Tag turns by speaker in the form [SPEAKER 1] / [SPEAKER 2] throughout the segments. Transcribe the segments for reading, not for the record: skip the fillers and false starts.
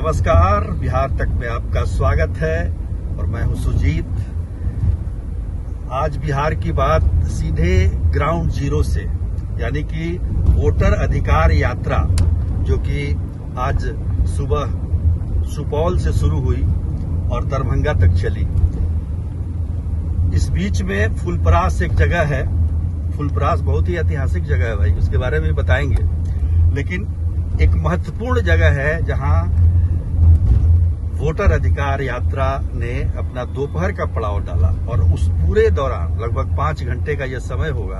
[SPEAKER 1] नमस्कार, बिहार तक में आपका स्वागत है और मैं हूं सुजीत। आज बिहार की बात सीधे ग्राउंड जीरो से, यानी कि वोटर अधिकार यात्रा, जो कि आज सुबह सुपौल से शुरू हुई और दरभंगा तक चली। इस बीच में फुलपरास एक जगह है। फुलपरास बहुत ही ऐतिहासिक जगह है भाई, उसके बारे में बताएंगे। लेकिन एक महत्वपूर्ण जगह है जहां वोटर अधिकार यात्रा ने अपना दोपहर का पड़ाव डाला और उस पूरे दौरान लगभग 5 घंटे का यह समय होगा।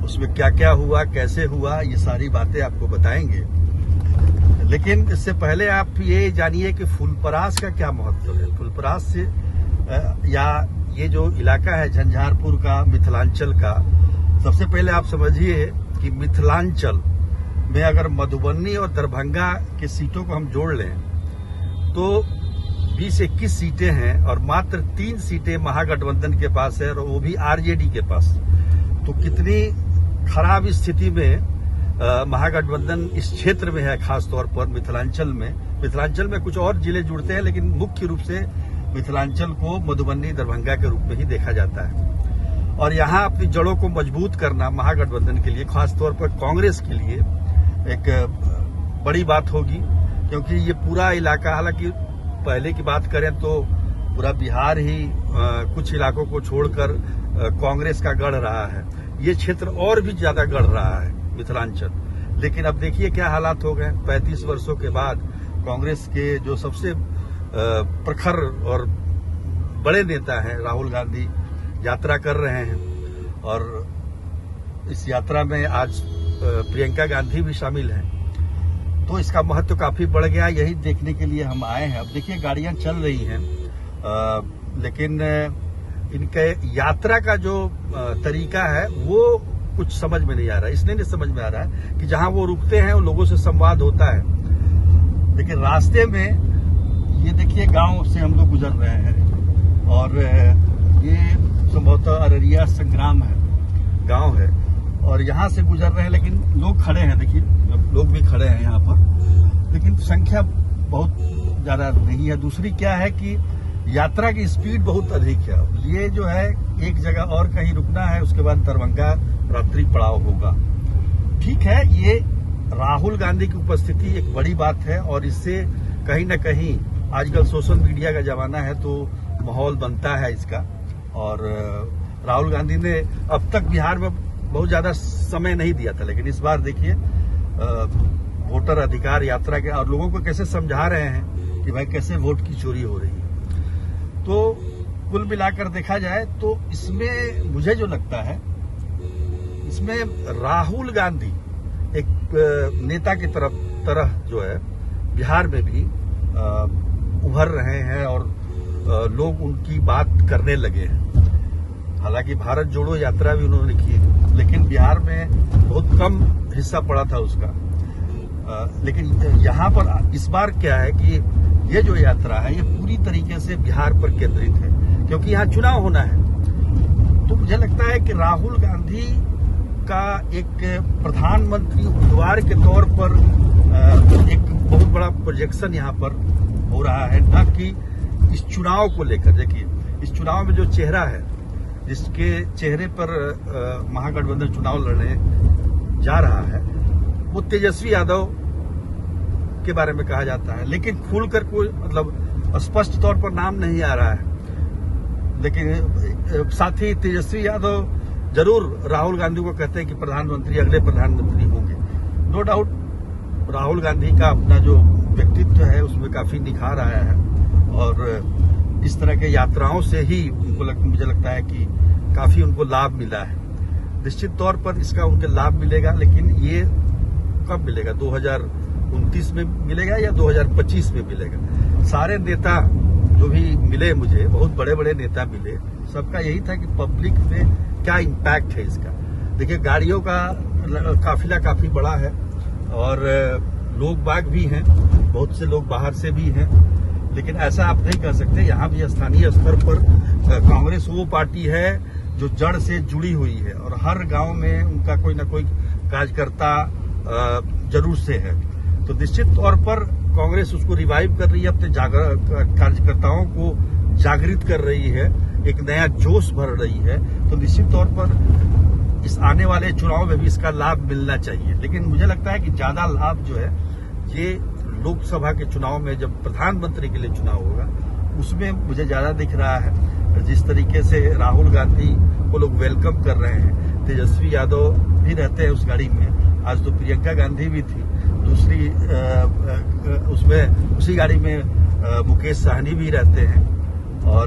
[SPEAKER 1] उसमें क्या क्या हुआ, कैसे हुआ, ये सारी बातें आपको बताएंगे। लेकिन इससे पहले आप ये जानिए कि फुलपरास का क्या महत्व है। फुलपरास से या ये जो इलाका है झंझारपुर का, मिथिलांचल का, सबसे पहले आप समझिए कि मिथिलांचल में अगर मधुबनी और दरभंगा की सीटों को हम जोड़ लें तो 20-21 सीटें हैं और मात्र 3 सीटें महागठबंधन के पास है, और वो भी आरजेडी के पास। तो कितनी खराब स्थिति में महागठबंधन इस क्षेत्र में है, खासतौर पर मिथिलांचल में। मिथिलांचल में कुछ और जिले जुड़ते हैं, लेकिन मुख्य रूप से मिथिलांचल को मधुबनी दरभंगा के रूप में ही देखा जाता है। और यहाँ अपनी जड़ों को मजबूत करना महागठबंधन के लिए, खासतौर पर कांग्रेस के लिए एक बड़ी बात होगी, क्योंकि ये पूरा इलाका, हालांकि पहले की बात करें तो पूरा बिहार ही कुछ इलाकों को छोड़कर कांग्रेस का गढ़ रहा है। ये क्षेत्र और भी ज्यादा गढ़ रहा है मिथिलांचल। लेकिन अब देखिए क्या हालात हो गए। 35 वर्षों के बाद कांग्रेस के जो सबसे प्रखर और बड़े नेता हैं राहुल गांधी यात्रा कर रहे हैं, और इस यात्रा में आज प्रियंका गांधी भी शामिल हैं। तो इसका महत्व काफी बढ़ गया। यही देखने के लिए हम आए हैं। अब देखिए गाड़ियां चल रही हैं, लेकिन इनके यात्रा का जो तरीका है वो कुछ समझ में नहीं आ रहा है। इसलिए नहीं समझ में आ रहा है कि जहां वो रुकते हैं उन लोगों से संवाद होता है, लेकिन रास्ते में ये देखिए गांव से हम लोग गुजर रहे हैं, और ये संभवतः अररिया संग्राम है गांव है, और यहाँ से गुजर रहे हैं। लेकिन लोग खड़े हैं, देखिए लोग भी खड़े हैं यहाँ पर, लेकिन संख्या बहुत ज्यादा नहीं है। दूसरी क्या है कि यात्रा की स्पीड बहुत अधिक है। ये जो है एक जगह और कहीं रुकना है, उसके बाद दरभंगा रात्रि पड़ाव होगा। ठीक है, ये राहुल गांधी की उपस्थिति एक बड़ी बात है, और इससे कहीं न कहीं आजकल सोशल मीडिया का जमाना है तो माहौल बनता है इसका। और राहुल गांधी ने अब तक बिहार में बहुत ज्यादा समय नहीं दिया था, लेकिन इस बार देखिए वोटर अधिकार यात्रा के, और लोगों को कैसे समझा रहे हैं कि भाई कैसे वोट की चोरी हो रही है। तो कुल मिलाकर देखा जाए तो इसमें मुझे जो लगता है, इसमें राहुल गांधी एक नेता की तरह जो है बिहार में भी उभर रहे हैं, और लोग उनकी बात करने लगे हैं। हालांकि भारत जोड़ो यात्रा भी उन्होंने की, लेकिन बिहार में बहुत कम हिस्सा पड़ा था उसका। लेकिन यहाँ पर इस बार क्या है कि ये जो यात्रा है ये पूरी तरीके से बिहार पर केंद्रित है, क्योंकि यहाँ चुनाव होना है। तो मुझे लगता है कि राहुल गांधी का एक प्रधानमंत्री उम्मीदवार के तौर पर एक बहुत बड़ा प्रोजेक्शन यहाँ पर हो रहा है, न कि इस चुनाव को लेकर। देखिए इस चुनाव में जो चेहरा है, जिसके चेहरे पर महागठबंधन चुनाव लड़ने जा रहा है, वो तेजस्वी यादव के बारे में कहा जाता है, लेकिन खुलकर कोई मतलब स्पष्ट तौर पर नाम नहीं आ रहा है। लेकिन साथ ही तेजस्वी यादव जरूर राहुल गांधी को कहते हैं कि प्रधानमंत्री, अगले प्रधानमंत्री होंगे। नो डाउट राहुल गांधी का अपना जो व्यक्तित्व है उसमें काफी निखार आया है, और इस तरह के यात्राओं से ही मुझे लगता है कि काफी उनको लाभ मिला है। निश्चित तौर पर इसका उनके लाभ मिलेगा, लेकिन ये कब मिलेगा? 2029 में मिलेगा या 2025 में मिलेगा? सारे नेता जो भी मिले, मुझे बहुत बड़े बड़े नेता मिले, सबका यही था कि पब्लिक में क्या इम्पैक्ट है इसका। देखिए गाड़ियों का काफिला काफी बड़ा है, और लोग बाग भी हैं, बहुत से लोग बाहर से भी हैं। लेकिन ऐसा आप नहीं कह सकते। यहाँ भी स्थानीय स्तर पर कांग्रेस वो पार्टी है जो जड़ से जुड़ी हुई है, और हर गांव में उनका कोई ना कोई कार्यकर्ता जरूर से है। तो निश्चित तौर पर कांग्रेस उसको रिवाइव कर रही है, अपने कार्यकर्ताओं को जागृत कर रही है, एक नया जोश भर रही है, तो निश्चित तौर पर इस आने वाले चुनाव में भी इसका लाभ मिलना चाहिए। लेकिन मुझे लगता है कि ज्यादा लाभ जो है ये लोकसभा के चुनाव में, जब प्रधानमंत्री के लिए चुनाव होगा, उसमें मुझे ज्यादा दिख रहा है। जिस तरीके से राहुल गांधी को लोग वेलकम कर रहे हैं, तेजस्वी यादव भी रहते हैं उस गाड़ी में, आज तो प्रियंका गांधी भी थी, दूसरी उसमें उसी गाड़ी में मुकेश सहनी भी रहते हैं, और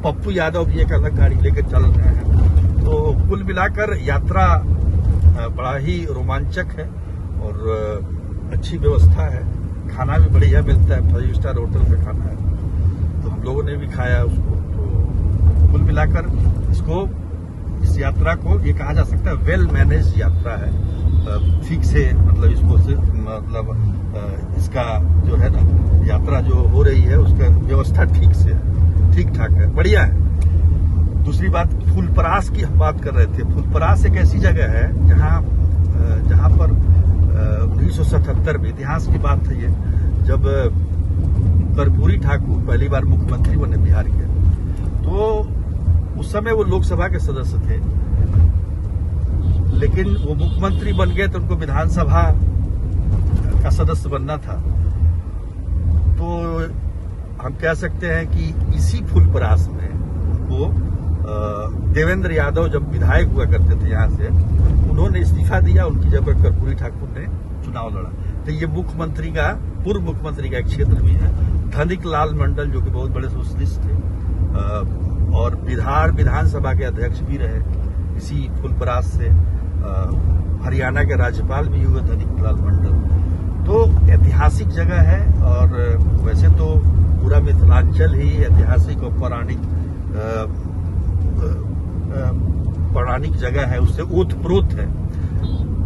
[SPEAKER 1] पप्पू यादव भी एक अलग गाड़ी लेकर चल रहे हैं। तो कुल मिलाकर यात्रा बड़ा ही रोमांचक है और अच्छी व्यवस्था है, खाना भी बढ़िया मिलता है, 5 स्टार होटल में खाना है, तो हम लोगों ने भी खाया उसको। तो कुल मिलाकर इस यात्रा को ये कहा जा सकता है वेल मैनेज यात्रा है, ठीक से मतलब इसका जो है ना यात्रा जो हो रही है उसका व्यवस्था ठीक से है, ठीक ठाक है, बढ़िया है। दूसरी बात, फुलपरास की हम बात कर रहे थे। फुलपरास एक ऐसी जगह है जहां पर 1977 में, इतिहास की बात है ये, जब कर्पूरी ठाकुर पहली बार मुख्यमंत्री बने बिहार के, तो उस समय वो लोकसभा के सदस्य थे, लेकिन वो मुख्यमंत्री बन गए तो उनको विधानसभा का सदस्य बनना था। तो हम कह सकते हैं कि इसी फुलपरास में वो देवेंद्र यादव जब विधायक हुआ करते थे यहाँ से, उन्होंने इस्तीफा दिया, उनकी जगह कर्पूरी ठाकुर ने चुनाव लड़ा। तो ये पूर्व मुख्यमंत्री का एक क्षेत्र भी है। धनिक लाल मंडल जो कि बहुत बड़े सोशलिस्ट थे और बिहार विधानसभा के अध्यक्ष भी रहे इसी फुलपरास से, हरियाणा के राज्यपाल भी हुए धनिक लाल मंडल। तो ऐतिहासिक जगह है, और वैसे तो पूरा मिथिलांचल ही ऐतिहासिक और पौराणिक जगह है, उससे ओतप्रोत है।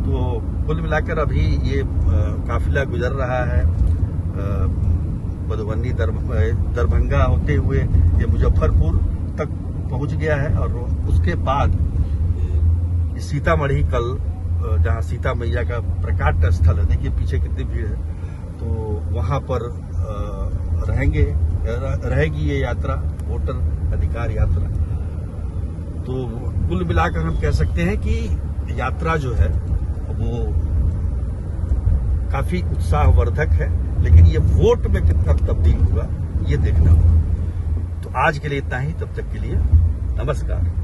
[SPEAKER 1] तो कुल मिलाकर अभी ये काफिला गुजर रहा है, मधुबनी दरभंगा होते हुए ये मुजफ्फरपुर तक पहुंच गया है, और उसके बाद सीतामढ़ी कल, जहां सीता मैया का प्रकाट स्थल है, देखिए पीछे कितनी भीड़ है, तो वहां पर रहेगी ये यात्रा, वोटर अधिकार यात्रा। तो कुल मिलाकर हम कह सकते हैं कि यात्रा जो है वो काफी उत्साहवर्धक है, लेकिन ये वोट में कितना तब्दील हुआ ये देखना होगा। तो आज के लिए इतना ही, तब तक के लिए नमस्कार।